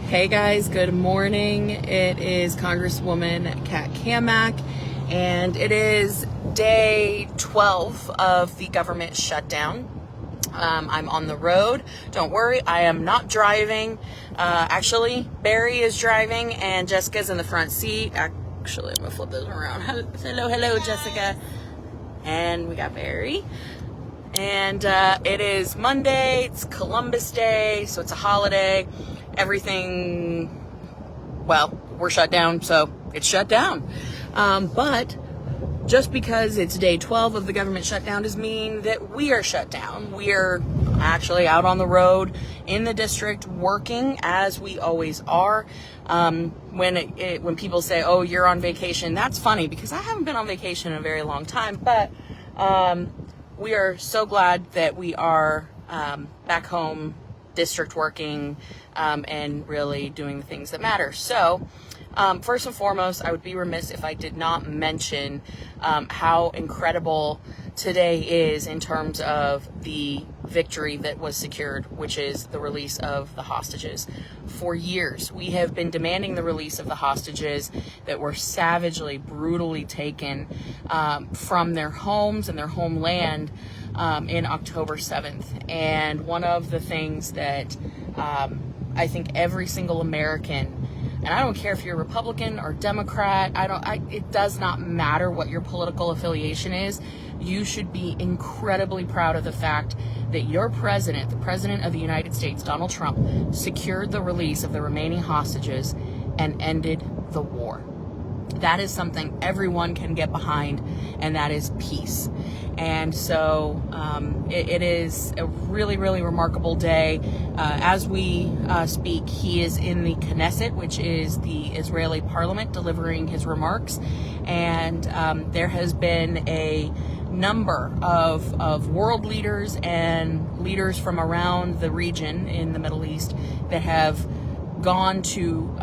Hey guys, good morning. It is Congresswoman Cammack, and it is day 12 of the government shutdown. I'm on the road. Don't worry, I am not driving. Actually, Barry is driving, and Jessica's in the front seat. Actually, I'm gonna flip this around. Hello, Jessica. And we got Barry. And it is Monday. It's Columbus Day, so it's a holiday. Everything, well, we're shut down, so it's shut down. But just because it's day 12 of the government shutdown does mean that we are shut down. We are actually out on the road in the district working as we always are. When people say, oh, you're on vacation, that's funny because I haven't been on vacation in a very long time. But we are so glad that we are back home, district working, and really doing the things that matter. So first and foremost, I would be remiss if I did not mention how incredible today is in terms of the victory that was secured, which is the release of the hostages. For years, we have been demanding the release of the hostages that were savagely, brutally taken from their homes and their homeland in October 7th. And one of the things that I think every single American, and I don't care if you're Republican or Democrat, it does not matter what your political affiliation is, you should be incredibly proud of the fact that your president, the president of the United States, Donald Trump, secured the release of the remaining hostages and ended the war. That is something everyone can get behind, and that is peace. And so it is a really, really remarkable day. As we speak, he is in the Knesset, which is the Israeli parliament, delivering his remarks. And there has been a number of world leaders and leaders from around the region in the Middle East that have gone to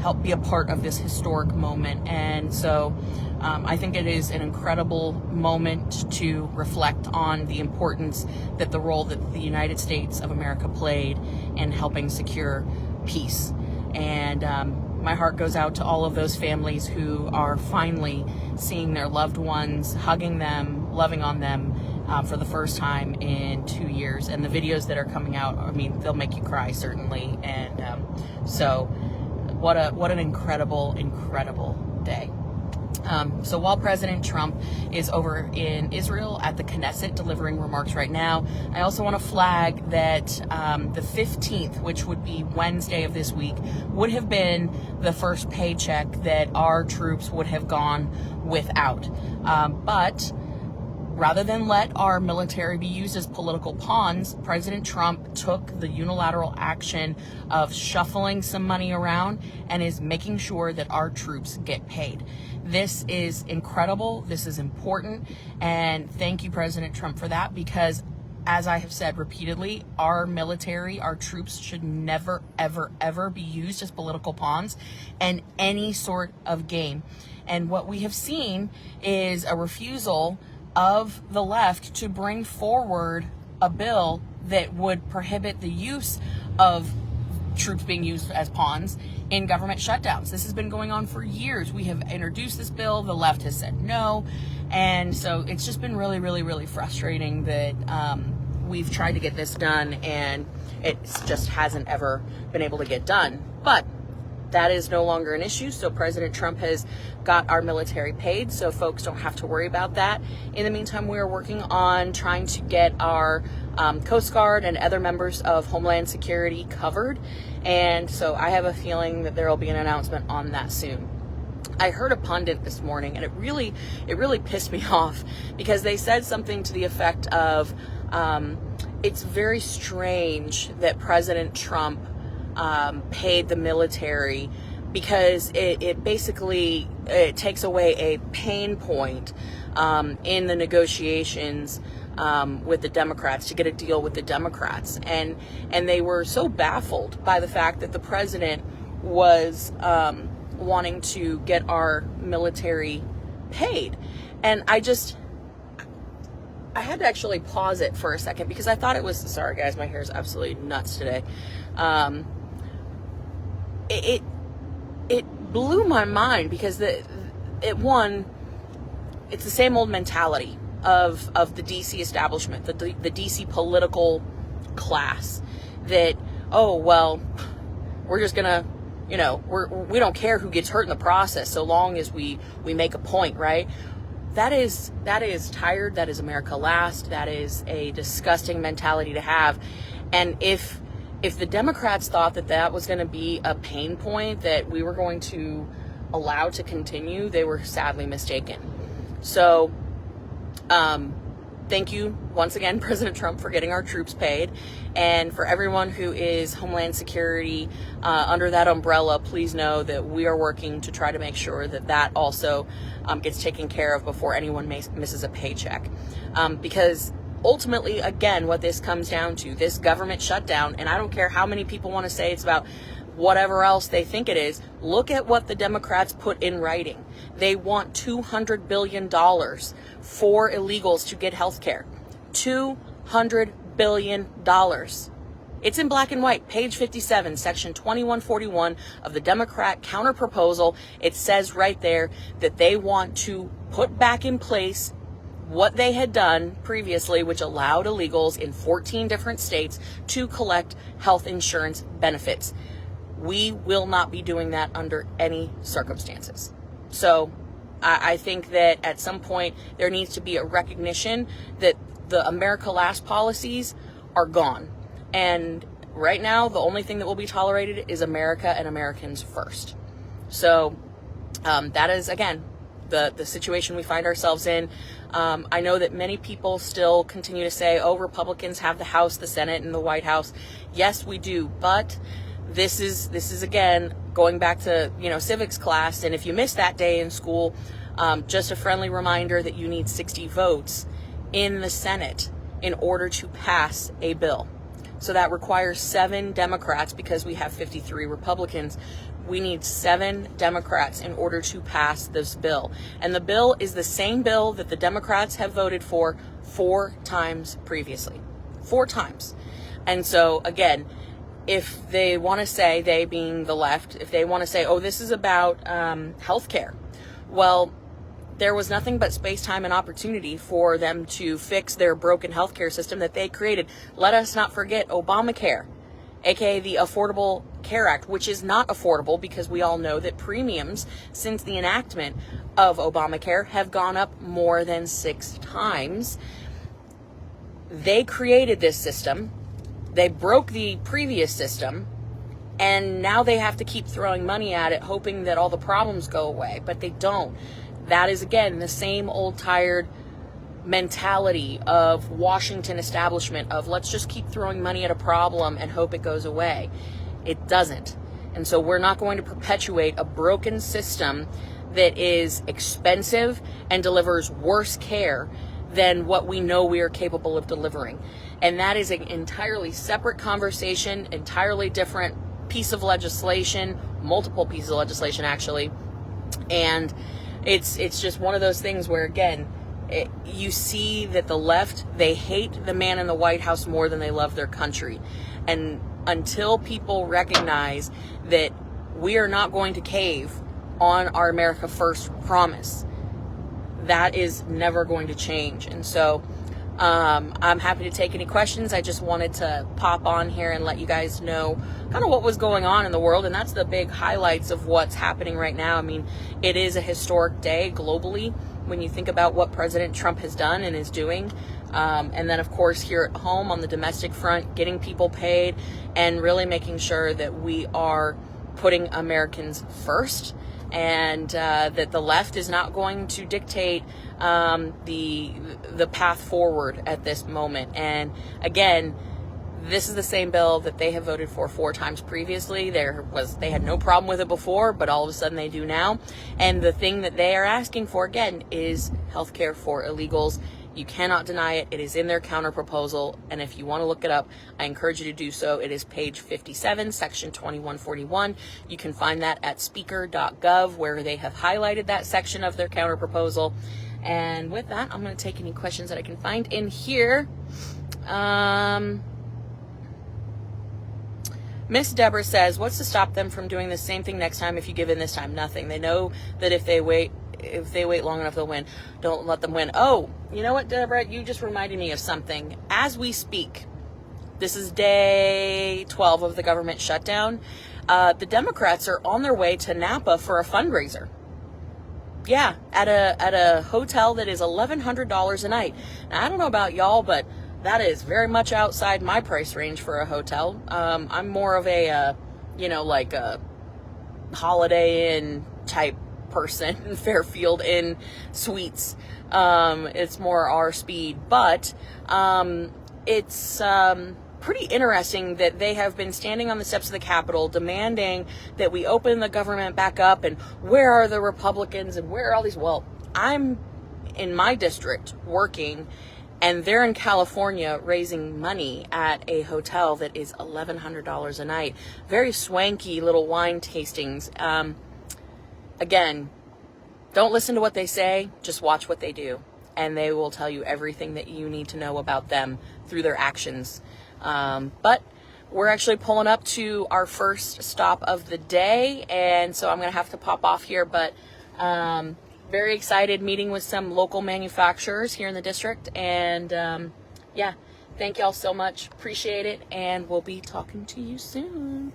help be a part of this historic moment. And so I think it is an incredible moment to reflect on the importance that the role that the United States of America played in helping secure peace. And my heart goes out to all of those families who are finally seeing their loved ones, hugging them, loving on them for the first time in 2 years. And the videos that are coming out, I mean, they'll make you cry, certainly. And so what an incredible, incredible day. So while President Trump is over in Israel at the Knesset delivering remarks right now, I also want to flag that the 15th, which would be Wednesday of this week, would have been the first paycheck that our troops would have gone without. But rather than let our military be used as political pawns, President Trump took the unilateral action of shuffling some money around and is making sure that our troops get paid. This is incredible. This is important. And thank you, President Trump, for that, because as I have said repeatedly, our military, our troops should never, ever, ever be used as political pawns in any sort of game. And what we have seen is a refusal of the left to bring forward a bill that would prohibit the use of troops being used as pawns in government shutdowns. This has been going on for years. We have introduced this bill. The left has said no. And so it's just been really, really, really frustrating that we've tried to get this done and it just hasn't ever been able to get done. But that is no longer an issue. So President Trump has got our military paid, so folks don't have to worry about that. In the meantime, we are working on trying to get our Coast Guard and other members of Homeland Security covered. And so I have a feeling that there will be an announcement on that soon. I heard a pundit this morning, and it really pissed me off because they said something to the effect of, it's very strange that President Trump paid the military because it basically takes away a pain point in the negotiations with the Democrats to get a deal with the Democrats, and they were so baffled by the fact that the president was wanting to get our military paid. And I had to actually pause it for a second because I thought it was, sorry guys, my hair is absolutely nuts today. It blew my mind because it's the same old mentality of the DC establishment, the DC political class, that, oh, well, we're just gonna, we don't care who gets hurt in the process so long as we make a point, right? That is tired. That is America last. That is a disgusting mentality to have. And if the Democrats thought that was going to be a pain point that we were going to allow to continue, they were sadly mistaken. So, thank you once again, President Trump, for getting our troops paid. And for everyone who is Homeland Security under that umbrella, please know that we are working to try to make sure that also gets taken care of before anyone misses a paycheck. Because ultimately, again, what this comes down to, this government shutdown, and I don't care how many people want to say it's about whatever else they think it is, look at what the Democrats put in writing. They want $200 billion for illegals to get health care. $200 billion. It's in black and white, page 57, section 2141 of the Democrat counterproposal. It says right there that they want to put back in place what they had done previously, which allowed illegals in 14 different states to collect health insurance benefits. We will not be doing that under any circumstances. So I think that at some point there needs to be a recognition that the America Last policies are gone. And right now, the only thing that will be tolerated is America and Americans first. So that is, again, the situation we find ourselves in. I know that many people still continue to say, oh, Republicans have the House, the Senate, and the White House. Yes, we do. But this is again, going back to, civics class. And if you missed that day in school, just a friendly reminder that you need 60 votes in the Senate in order to pass a bill. So that requires 7 Democrats because we have 53 Republicans. We need 7 Democrats in order to pass this bill. And the bill is the same bill that the Democrats have voted for 4 times previously. 4 times. And so, again, if they want to say, they being the left, if they want to say, oh, this is about health care, well, there was nothing but space, time, and opportunity for them to fix their broken healthcare system that they created. Let us not forget Obamacare, aka the Affordable Care Act, which is not affordable because we all know that premiums since the enactment of Obamacare have gone up more than 6 times. They created this system. They broke the previous system, and now they have to keep throwing money at it, hoping that all the problems go away, but they don't. That is, again, the same old tired mentality of Washington establishment of let's just keep throwing money at a problem and hope it goes away. It doesn't. And so we're not going to perpetuate a broken system that is expensive and delivers worse care than what we know we are capable of delivering. And that is an entirely separate conversation, entirely different piece of legislation, multiple pieces of legislation actually. And it's just one of those things where, again, you see that the left, they hate the man in the White House more than they love their country. And until people recognize that we are not going to cave on our America First promise, that is never going to change. And so I'm happy to take any questions. I just wanted to pop on here and let you guys know kind of what was going on in the world. And that's the big highlights of what's happening right now. I mean, it is a historic day globally when you think about what President Trump has done and is doing. And then, of course, here at home on the domestic front, getting people paid and really making sure that we are putting Americans first, and that the left is not going to dictate the path forward at this moment. And again, this is the same bill that they have voted for 4 times previously. They had no problem with it before, but all of a sudden they do now. And the thing that they are asking for, again, is health care for illegals. You cannot deny it. It is in their counter proposal. And if you want to look it up, I encourage you to do so. It is page 57, section 2141. You can find that at speaker.gov, where they have highlighted that section of their counter proposal. And with that, I'm going to take any questions that I can find in here. Miss Deborah says, what's to stop them from doing the same thing next time if you give in this time? Nothing. They know that if they wait long enough, they'll win. Don't let them win. Oh, you know what, Deborah? You just reminded me of something. As we speak, this is day 12 of the government shutdown. The Democrats are on their way to Napa for a fundraiser. Yeah, at a hotel that is $1,100 a night. Now, I don't know about y'all, but that is very much outside my price range for a hotel. I'm more of a, like a Holiday Inn type person, Fairfield Inn Suites. It's more our speed, but it's pretty interesting that they have been standing on the steps of the Capitol demanding that we open the government back up, and where are the Republicans and where are all these? Well, I'm in my district working, and they're in California raising money at a hotel that is $1,100 a night. Very swanky little wine tastings. Again, don't listen to what they say, just watch what they do. And they will tell you everything that you need to know about them through their actions. But we're actually pulling up to our first stop of the day, and so I'm going to have to pop off here, but very excited, meeting with some local manufacturers here in the district, and yeah, thank y'all so much. Appreciate it, and we'll be talking to you soon.